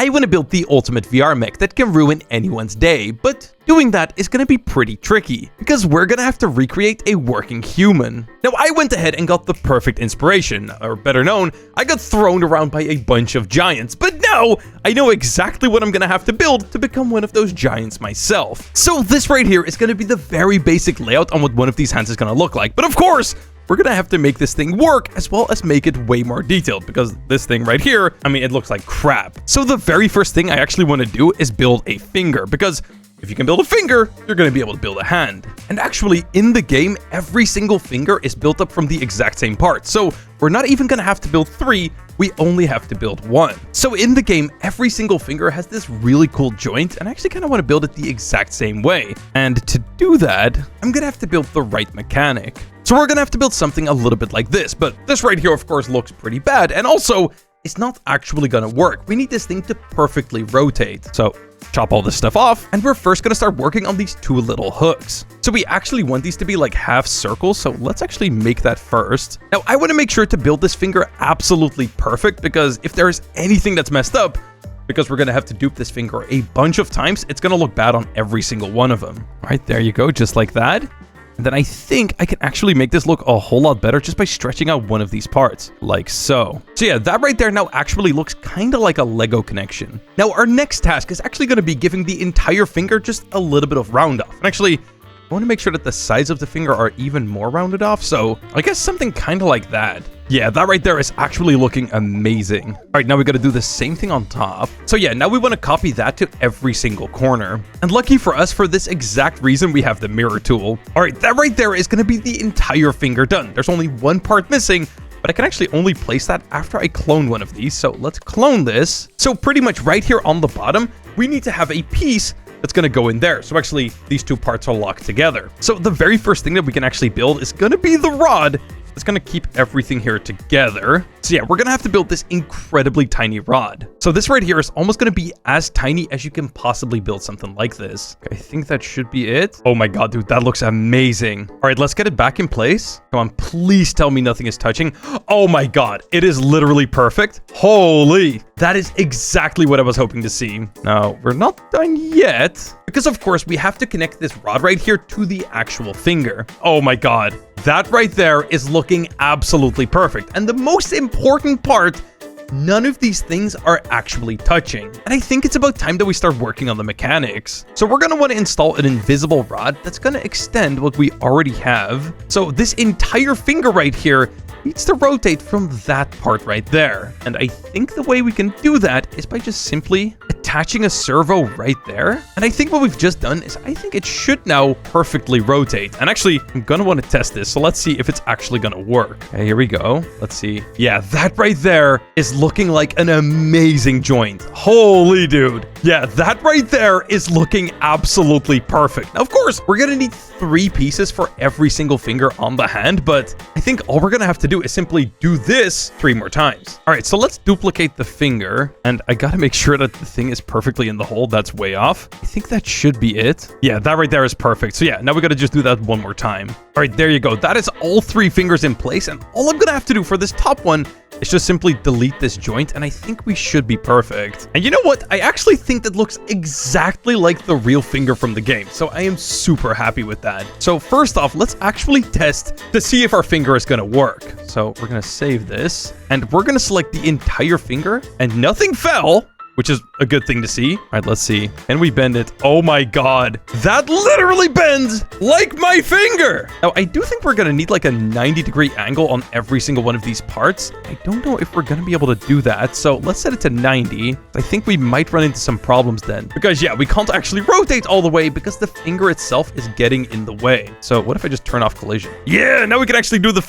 I want to build the ultimate VR mech that can ruin anyone's day, but doing that is going to be pretty tricky, because we're going to have to recreate a working human. Now, I went ahead and got the perfect inspiration, or better known, I got thrown around by a bunch of giants, but now I know exactly what I'm going to have to build to become one of those giants myself. So this right here is going to be the very basic layout on what one of these hands is going to look like, but of course, we're gonna have to make this thing work as well as make it way more detailed, because this thing right here, I mean, it looks like crap. So the very first thing I actually want to do is build a finger, because if you can build a finger, you're going to be able to build a hand. And actually, in the game, every single finger is built up from the exact same part. So we're not even going to have to build 3, we only have to build 1. So in the game, every single finger has this really cool joint, and I actually kind of want to build it the exact same way. And to do that, I'm going to have to build the right mechanic. So we're going to have to build something a little bit like this, but this right here, of course, looks pretty bad. And also, it's not actually going to work. We need this thing to perfectly rotate. So chop all this stuff off, and we're first going to start working on these 2 little hooks. So we actually want these to be like half circles, so let's actually make that first. Now, I want to make sure to build this finger absolutely perfect, because if there is anything that's messed up, because we're going to have to dupe this finger a bunch of times, it's going to look bad on every single one of them. All right, there you go, just like that. And then I think I can actually make this look a whole lot better just by stretching out one of these parts, like so. So yeah, that right there now actually looks kind of like a Lego connection. Now, our next task is actually going to be giving the entire finger just a little bit of round off. And actually, I want to make sure that the sides of the finger are even more rounded off, so I guess something kind of like that. Yeah, that right there is actually looking amazing. All right, now we got to do the same thing on top. So yeah, now we want to copy that to every single corner. And lucky for us, for this exact reason, we have the mirror tool. All right, that right there is going to be the entire finger done. There's only one part missing, but I can actually only place that after I clone one of these. So let's clone this. So pretty much right here on the bottom, we need to have a piece that's going to go in there. So actually, these 2 parts are locked together. So the very first thing that we can actually build is going to be the rod. It's going to keep everything here together. So yeah, we're going to have to build this incredibly tiny rod. So this right here is almost going to be as tiny as you can possibly build something like this. Okay, I think that should be it. Oh my god, dude, that looks amazing. All right, let's get it back in place. Come on, please tell me nothing is touching. Oh my god, it is literally perfect. Holy, that is exactly what I was hoping to see. Now, we're not done yet, because of course we have to connect this rod right here to the actual finger. Oh my god. That right there is looking absolutely perfect. And the most important part, none of these things are actually touching. And I think it's about time that we start working on the mechanics. So we're going to want to install an invisible rod that's going to extend what we already have. So this entire finger right here needs to rotate from that part right there. And I think the way we can do that is by just simply attaching a servo right there. And I think what we've just done is I think it should now perfectly rotate. And actually, I'm going to want to test this. So let's see if it's actually going to work. Okay, here we go. Let's see. Yeah, that right there is looking like an amazing joint. Holy dude. Yeah, that right there is looking absolutely perfect. Now, of course, we're going to need 3 pieces for every single finger on the hand, but I think all we're going to have to do is simply do this 3 more times. All right, so let's duplicate the finger, and I got to make sure that the thing is perfectly in the hole. That's way off. I think that should be it. Yeah, that right there is perfect. So yeah, now we got to just do that 1 more time. All right, there you go. That is all 3 fingers in place, and all I'm going to have to do for this top one is just simply delete this joint, and I think we should be perfect. And you know what? I actually think that looks exactly like the real finger from the game, so I am super happy with that. So first off, let's actually test to see if our finger is going to work. So we're going to save this, and we're going to select the entire finger, and nothing fell, which is a good thing to see. All right, let's see. Can we bend it? Oh my god. That literally bends like my finger. Now, I do think we're going to need like a 90-degree angle on every single one of these parts. I don't know if we're going to be able to do that. So let's set it to 90. I think we might run into some problems then. Because yeah, we can't actually rotate all the way because the finger itself is getting in the way. So what if I just turn off collision? Yeah, now we can actually do the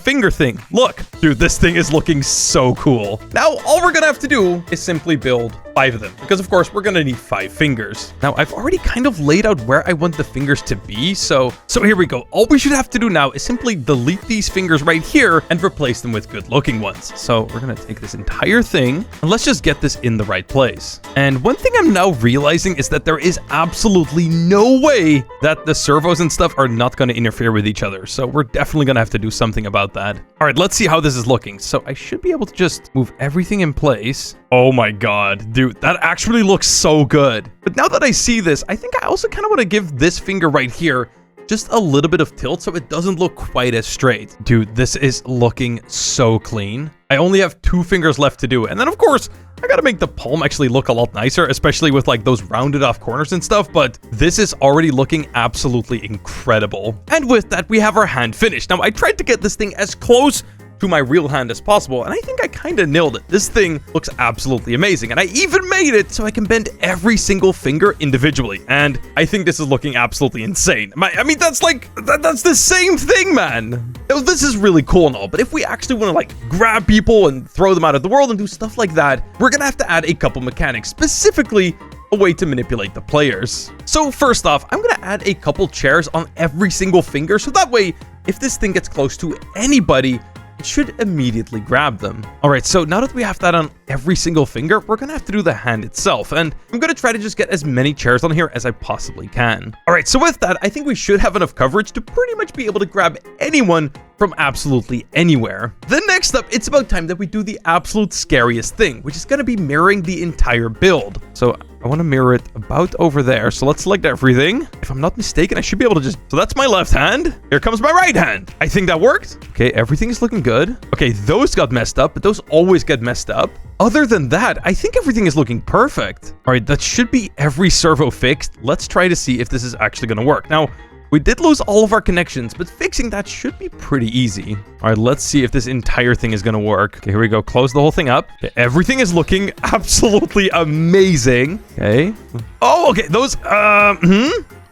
finger thing. Look, dude, this thing is looking so cool. Now, all we're going to have to do is simply build 5 of them, because of course we're gonna need 5 fingers. Now, I've already kind of laid out where I want the fingers to be, so here we go. All we should have to do now is simply delete these fingers right here and replace them with good looking ones. So we're gonna take this entire thing and let's just get this in the right place. And one thing I'm now realizing is that there is absolutely no way that the servos and stuff are not gonna interfere with each other, so we're definitely gonna have to do something about that. All right, let's see how this is looking. So I should be able to just move everything in place. Oh my god, dude. Dude, that actually looks so good. But now that I see this, I think I also kind of want to give this finger right here just a little bit of tilt so it doesn't look quite as straight. Dude, this is looking so clean. I only have 2 fingers left to do it. And then, of course, I gotta make the palm actually look a lot nicer, especially with like those rounded off corners and stuff, but this is already looking absolutely incredible. And with that, we have our hand finished. Now, I tried to get this thing as close to my real hand as possible, and I think I kind of nailed it. This thing looks absolutely amazing, and I even made it so I can bend every single finger individually, and I think this is looking absolutely insane. I mean, that's like, that's the same thing, man. This is really cool and all, but if we actually want to like grab people and throw them out of the world and do stuff like that, we're gonna have to add a couple mechanics, specifically a way to manipulate the players. So first off, I'm gonna add a couple chairs on every single finger, so that way, if this thing gets close to anybody, it should immediately grab them. All right, so now that we have that on every single finger, we're gonna have to do the hand itself, and I'm gonna try to just get as many chairs on here as I possibly can. All right, so with that, I think we should have enough coverage to pretty much be able to grab anyone from absolutely anywhere. Then next up, it's about time that we do the absolute scariest thing, which is gonna be mirroring the entire build. So I want to mirror it about over there. So let's select everything. If I'm not mistaken, I should be able to just... So that's my left hand. Here comes my right hand. I think that worked. Okay, everything is looking good. Okay, those got messed up, but those always get messed up. Other than that, I think everything is looking perfect. All right, that should be every servo fixed. Let's try to see if this is actually going to work. Now, we did lose all of our connections, but fixing that should be pretty easy. All right, let's see if this entire thing is going to work. Okay, here we go. Close the whole thing up. Okay, everything is looking absolutely amazing. Okay. Oh, okay. Those, are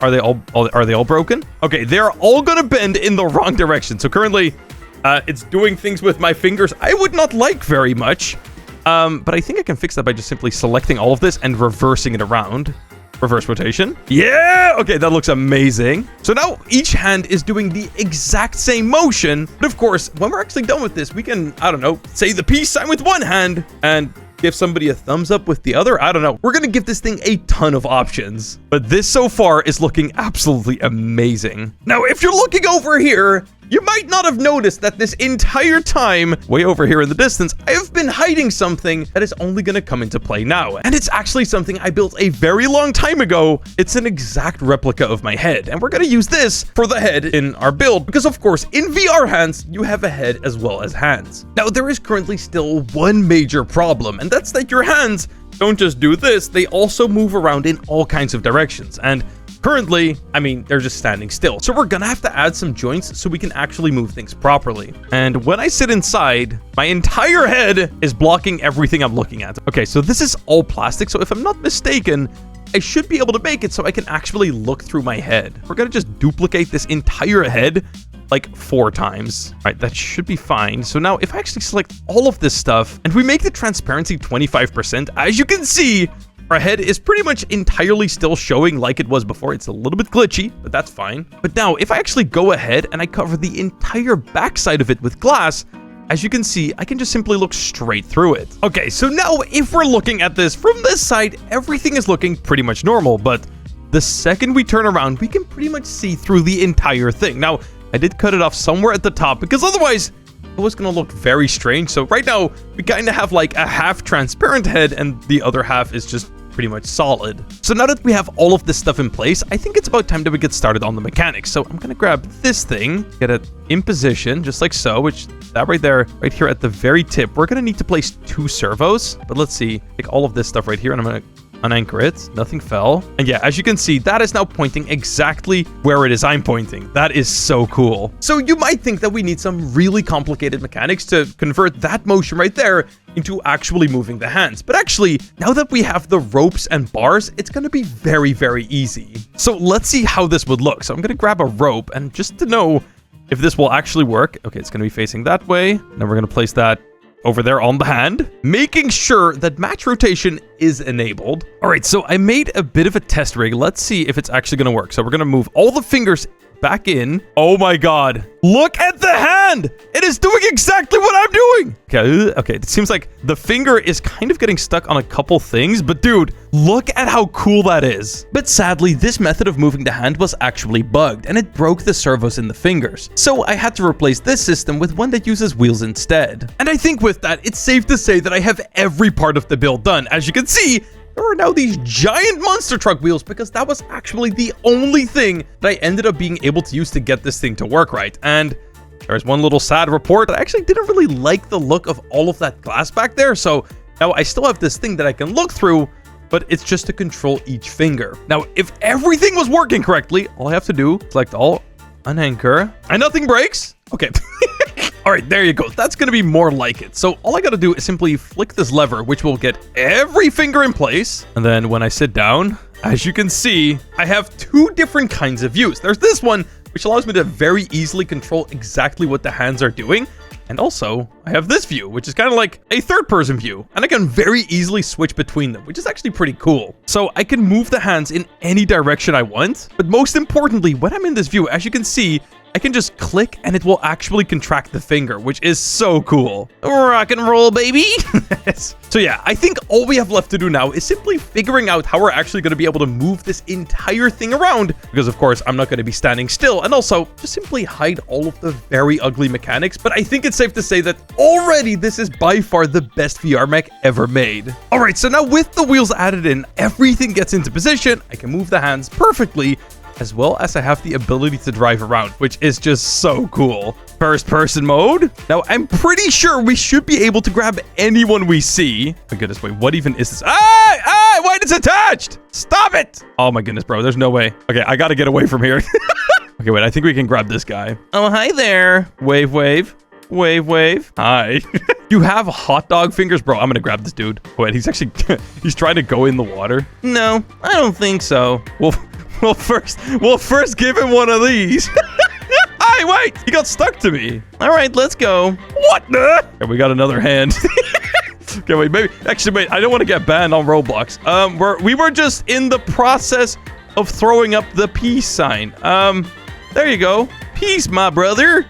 they all broken? Okay, they're all going to bend in the wrong direction. So currently, it's doing things with my fingers I would not like very much. But I think I can fix that by just simply selecting all of this and reversing it around. Reverse rotation. Yeah! Okay, that looks amazing. So now each hand is doing the exact same motion. But of course, when we're actually done with this, we can, I don't know, say the peace sign with one hand and give somebody a thumbs up with the other. I don't know. We're going to give this thing a ton of options. But this so far is looking absolutely amazing. Now, if you're looking over here, you might not have noticed that this entire time, way over here in the distance, I have been hiding something that is only going to come into play now. And it's actually something I built a very long time ago. It's an exact replica of my head. And we're going to use this for the head in our build. Because of course, in VR hands, you have a head as well as hands. Now, there is currently still one major problem. And that's that your hands don't just do this. They also move around in all kinds of directions. And currently, I mean, they're just standing still. So we're gonna have to add some joints so we can actually move things properly. And when I sit inside, my entire head is blocking everything I'm looking at. Okay, so this is all plastic. So if I'm not mistaken, I should be able to make it so I can actually look through my head. We're gonna just duplicate this entire head like 4 times. All right, that should be fine. So now if I actually select all of this stuff and we make the transparency 25%, as you can see, our head is pretty much entirely still showing like it was before. It's a little bit glitchy, but that's fine. But now, if I actually go ahead and I cover the entire backside of it with glass, as you can see, I can just simply look straight through it. Okay, so now if we're looking at this from this side, everything is looking pretty much normal. But the second we turn around, we can pretty much see through the entire thing. Now, I did cut it off somewhere at the top because otherwise it was going to look very strange. So right now, we kind of have like a half transparent head and the other half is just pretty much solid. So now that we have all of this stuff in place, I think it's about time that we get started on the mechanics. So I'm going to grab this thing, get it in position, just like so, which that right there, right here at the very tip, we're going to need to place 2 servos. But let's see, take all of this stuff right here and I'm going to unanchor it. Nothing fell. And yeah, as you can see, that is now pointing exactly where it is I'm pointing. That is so cool. So you might think that we need some really complicated mechanics to convert that motion right there into actually moving the hands. But actually, now that we have the ropes and bars, it's going to be very, very easy. So let's see how this would look. So I'm going to grab a rope and just to know if this will actually work. Okay, it's going to be facing that way. Then we're going to place that over there on the hand, making sure that match rotation is enabled. All right, so I made a bit of a test rig. Let's see if it's actually going to work. So we're going to move all the fingers back in. Oh my god. Look at the hand! It is doing exactly what I'm doing! Okay, it seems like the finger is kind of getting stuck on a couple things, but dude, look at how cool that is. But sadly, this method of moving the hand was actually bugged, and it broke the servos in the fingers. So I had to replace this system with one that uses wheels instead. And I think with that, it's safe to say that I have every part of the build done. As you can see, there are now these giant monster truck wheels because that was actually the only thing that I ended up being able to use to get this thing to work right. And there's one little sad report. I actually didn't really like the look of all of that glass back there. So now I still have this thing that I can look through, but it's just to control each finger. Now, if everything was working correctly, all I have to do, select all, unanchor, and nothing breaks. Okay. All right, there you go. That's going to be more like it. So all I got to do is simply flick this lever, which will get every finger in place. And then when I sit down, as you can see, I have two different kinds of views. There's this one, which allows me to very easily control exactly what the hands are doing. And also, I have this view, which is kind of like a third-person view. And I can very easily switch between them, which is actually pretty cool. So I can move the hands in any direction I want. But most importantly, when I'm in this view, as you can see, I can just click and it will actually contract the finger, which is so cool. Rock and roll, baby. So yeah, I think all we have left to do now is simply figuring out how we're actually going to be able to move this entire thing around. Because of course, I'm not going to be standing still. And also, just simply hide all of the very ugly mechanics. But I think it's safe to say that already this is by far the best VR mech ever made. All right, so now with the wheels added in, everything gets into position. I can move the hands perfectly, as well as I have the ability to drive around, which is just so cool. First person mode. Now, I'm pretty sure we should be able to grab anyone we see. My goodness, wait, what even is this? Ah, wait, it's attached. Stop it. Oh my goodness, bro, there's no way. Okay, I gotta get away from here. Okay, wait, I think we can grab this guy. Oh, hi there. Wave, wave. Wave, wave. Hi. You have hot dog fingers? Bro, I'm gonna grab this dude. Wait, he's actually, he's trying to go in the water. No, I don't think so. We'll first give him one of these. Hey, wait! He got stuck to me. All right, let's go. What the? Okay, we got another hand. Okay, wait, maybe. Actually, wait, I don't want to get banned on Roblox. We were just in the process of throwing up the peace sign. There you go. Peace, my brother.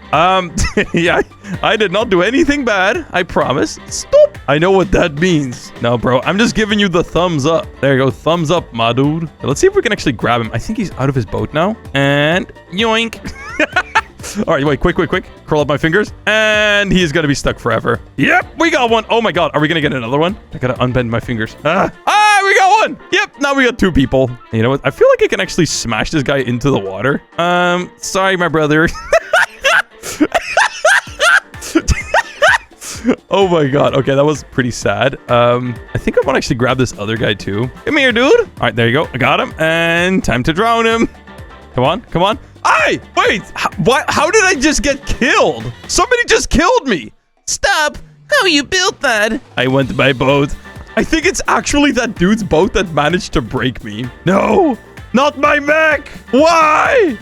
Yeah, I did not do anything bad. I promise. Stop. I know what that means. No, bro, I'm just giving you the thumbs up. There you go. Thumbs up, my dude. Let's see if we can actually grab him. I think he's out of his boat now. And yoink. All right, wait, quick. Curl up my fingers. And he's going to be stuck forever. Yep, we got one. Oh my God. Are we going to get another one? I got to unbend my fingers. We got one. Yep, now we got two people. You know what? I feel like I can actually smash this guy into the water. Sorry, my brother. Oh my God. Okay, that was pretty sad. I think I want to actually grab this other guy too. Come here, dude. All right, there you go. I got him. And time to drown him. Come on. Hey, wait. How did I just get killed? Somebody just killed me. Stop. How you built that? I went by boat. I think it's actually that dude's boat that managed to break me. No, not my mech. Why?